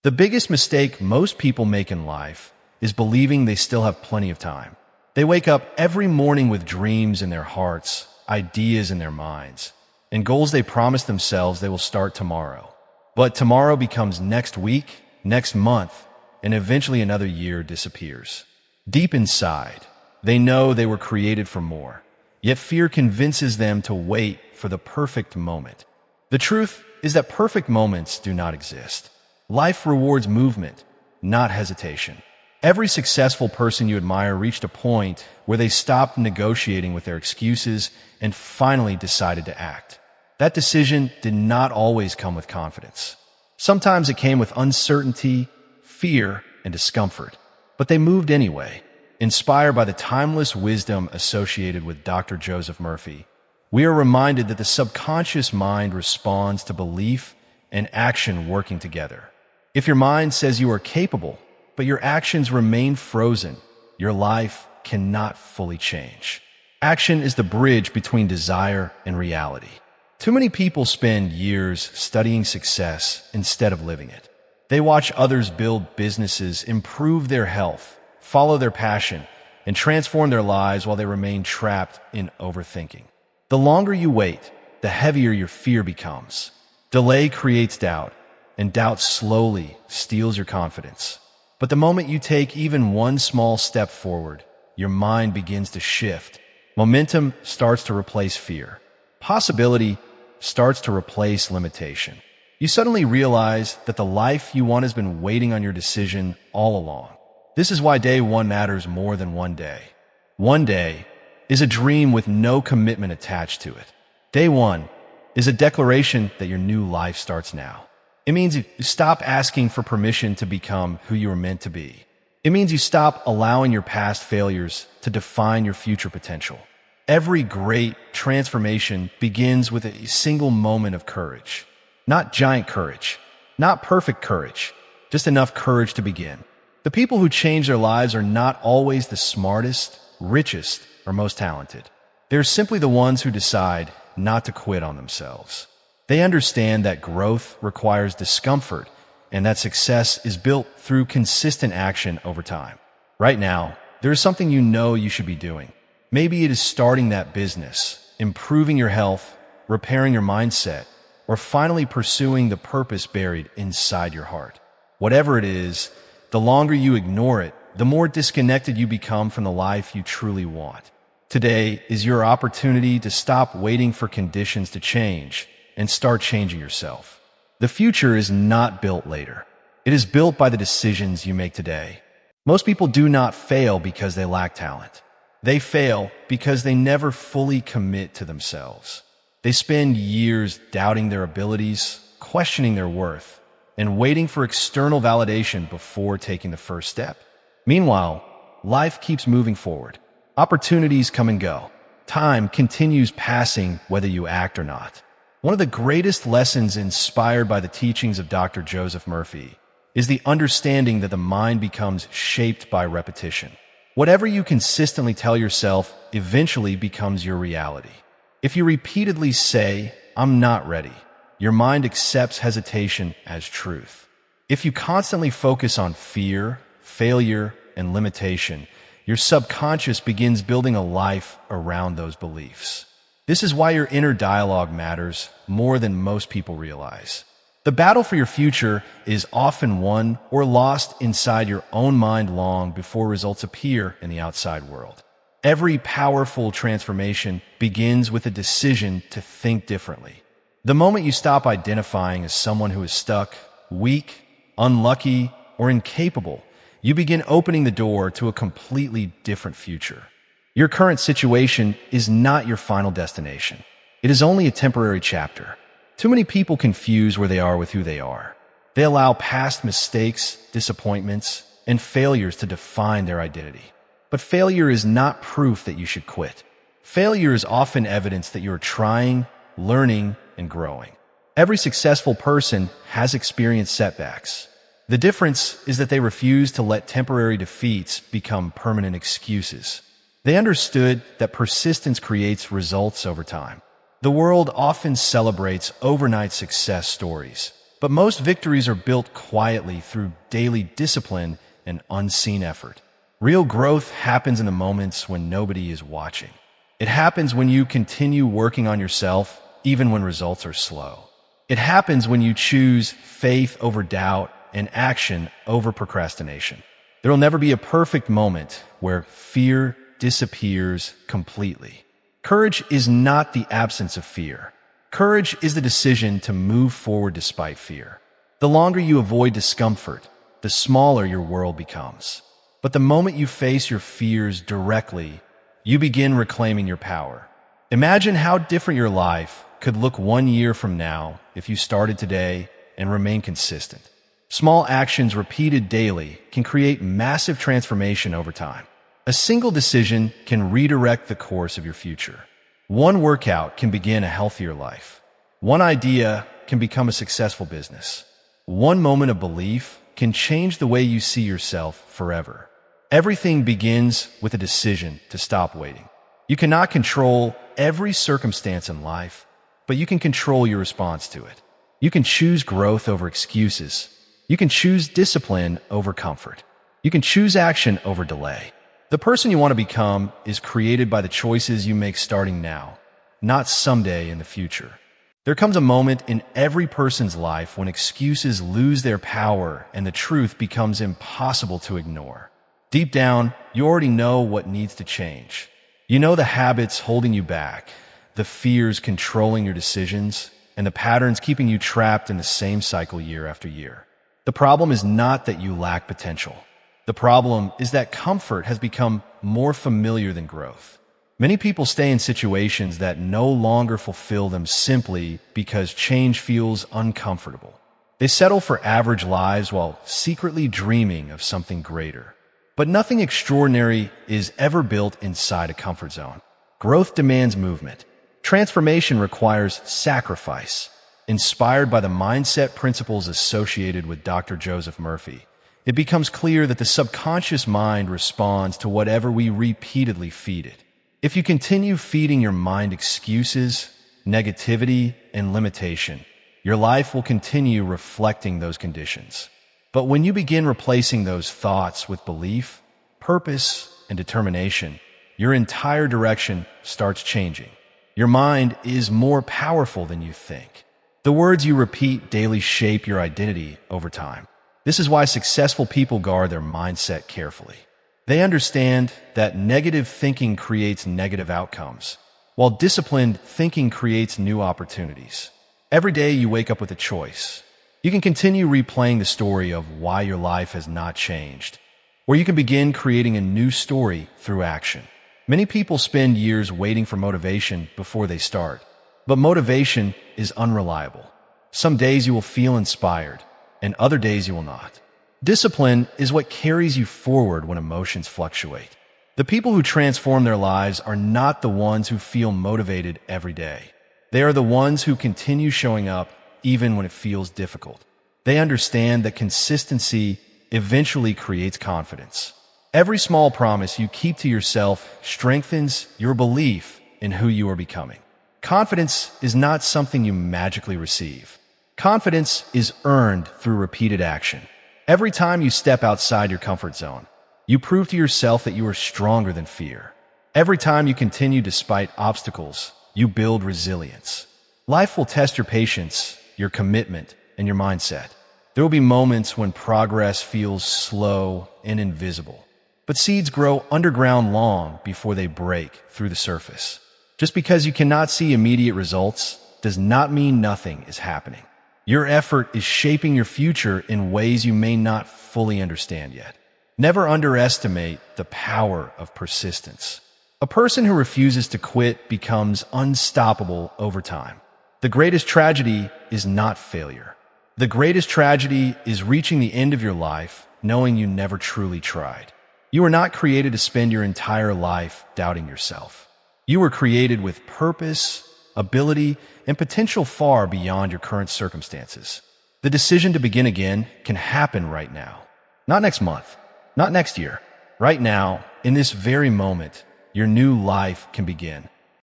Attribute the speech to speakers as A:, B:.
A: The biggest mistake most people make in life is believing they still have plenty of time. They wake up every morning with dreams in their hearts, ideas in their minds, and goals they promise themselves they will start tomorrow. But tomorrow becomes next week, next month, and eventually another year disappears. Deep inside, they know they were created for more, yet fear convinces them to wait for the perfect moment. The truth is that perfect moments do not exist. Life rewards movement, not hesitation. Every successful person you admire reached a point where they stopped negotiating with their excuses and finally decided to act. That decision did not always come with confidence. Sometimes it came with uncertainty, fear, and discomfort. But they moved anyway, inspired by the timeless wisdom associated with Dr. Joseph Murphy. We are reminded that the subconscious mind responds to belief and action working together. If your mind says you are capable, but your actions remain frozen, your life cannot fully change. Action is the bridge between desire and reality. Too many people spend years studying success instead of living it. They watch others build businesses, improve their health, follow their passion, and transform their lives while they remain trapped in overthinking. The longer you wait, the heavier your fear becomes. Delay creates doubt, and doubt slowly steals your confidence. But the moment you take even one small step forward, your mind begins to shift. Momentum starts to replace fear. Possibility starts to replace limitation. You suddenly realize that the life you want has been waiting on your decision all along. This is why day one matters more than one day. One day is a dream with no commitment attached to it. Day one is a declaration that your new life starts now. It means you stop asking for permission to become who you are meant to be. It means you stop allowing your past failures to define your future potential. Every great transformation begins with a single moment of courage. Not giant courage, not perfect courage, just enough courage to begin. The people who change their lives are not always the smartest, richest, or most talented. They're simply the ones who decide not to quit on themselves. They understand that growth requires discomfort and that success is built through consistent action over time. Right now, there is something you know you should be doing. Maybe it is starting that business, improving your health, repairing your mindset, or finally pursuing the purpose buried inside your heart. Whatever it is, the longer you ignore it, the more disconnected you become from the life you truly want. Today is your opportunity to stop waiting for conditions to change and start changing yourself. The future is not built later. It is built by the decisions you make today. Most people do not fail because they lack talent. They fail because they never fully commit to themselves. They spend years doubting their abilities, questioning their worth, and waiting for external validation before taking the first step. Meanwhile, life keeps moving forward. Opportunities come and go. Time continues passing whether you act or not. One of the greatest lessons inspired by the teachings of Dr. Joseph Murphy is the understanding that the mind becomes shaped by repetition. Whatever you consistently tell yourself eventually becomes your reality. If you repeatedly say, "I'm not ready," your mind accepts hesitation as truth. If you constantly focus on fear, failure, and limitation, your subconscious begins building a life around those beliefs. This is why your inner dialogue matters more than most people realize. The battle for your future is often won or lost inside your own mind long before results appear in the outside world. Every powerful transformation begins with a decision to think differently. The moment you stop identifying as someone who is stuck, weak, unlucky, or incapable, you begin opening the door to a completely different future. Your current situation is not your final destination. It is only a temporary chapter. Too many people confuse where they are with who they are. They allow past mistakes, disappointments, and failures to define their identity. But failure is not proof that you should quit. Failure is often evidence that you are trying, learning, and growing. Every successful person has experienced setbacks. The difference is that they refuse to let temporary defeats become permanent excuses. They understood that persistence creates results over time. The world often celebrates overnight success stories, But most victories are built quietly through daily discipline and unseen effort. Real growth happens in the moments when nobody is watching. It happens when you continue working on yourself, even when results are slow. It happens when you choose faith over doubt and action over procrastination. There will never be a perfect moment where fear disappears completely. Courage is not the absence of fear. Courage is the decision to move forward despite fear. The longer you avoid discomfort, the smaller your world becomes. But the moment you face your fears directly, you begin reclaiming your power. Imagine how different your life could look 1 year from now if you started today and remain consistent. Small actions repeated daily can create massive transformation over time. A single decision can redirect the course of your future. One workout can begin a healthier life. One idea can become a successful business. One moment of belief can change the way you see yourself forever. Everything begins with a decision to stop waiting. You cannot control every circumstance in life, but you can control your response to it. You can choose growth over excuses. You can choose discipline over comfort. You can choose action over delay. The person you want to become is created by the choices you make starting now, not someday in the future. There comes a moment in every person's life when excuses lose their power and the truth becomes impossible to ignore. Deep down, you already know what needs to change. You know the habits holding you back, the fears controlling your decisions, and the patterns keeping you trapped in the same cycle year after year. The problem is not that you lack potential. The problem is that comfort has become more familiar than growth. Many people stay in situations that no longer fulfill them simply because change feels uncomfortable. They settle for average lives while secretly dreaming of something greater. But nothing extraordinary is ever built inside a comfort zone. Growth demands movement. Transformation requires sacrifice. Inspired by the mindset principles associated with Dr. Joseph Murphy, it becomes clear that the subconscious mind responds to whatever we repeatedly feed it. If you continue feeding your mind excuses, negativity, and limitation, your life will continue reflecting those conditions. But when you begin replacing those thoughts with belief, purpose, and determination, your entire direction starts changing. Your mind is more powerful than you think. The words you repeat daily shape your identity over time. This is why successful people guard their mindset carefully. They understand that negative thinking creates negative outcomes, while disciplined thinking creates new opportunities. Every day you wake up with a choice. You can continue replaying the story of why your life has not changed, or you can begin creating a new story through action. Many people spend years waiting for motivation before they start, but motivation is unreliable. Some days you will feel inspired, and other days you will not. Discipline is what carries you forward when emotions fluctuate. The people who transform their lives are not the ones who feel motivated every day. They are the ones who continue showing up even when it feels difficult. They understand that consistency eventually creates confidence. Every small promise you keep to yourself strengthens your belief in who you are becoming. Confidence is not something you magically receive. Confidence is earned through repeated action. Every time you step outside your comfort zone, you prove to yourself that you are stronger than fear. Every time you continue despite obstacles, you build resilience. Life will test your patience, your commitment, and your mindset. There will be moments when progress feels slow and invisible. But seeds grow underground long before they break through the surface. Just because you cannot see immediate results does not mean nothing is happening. Your effort is shaping your future in ways you may not fully understand yet. Never underestimate the power of persistence. A person who refuses to quit becomes unstoppable over time. The greatest tragedy is not failure. The greatest tragedy is reaching the end of your life knowing you never truly tried. You were not created to spend your entire life doubting yourself. You were created with purpose, ability, and potential far beyond your current circumstances. The decision to begin again can happen right now. Not next month, not next year. Right now, in this very moment, your new life can begin.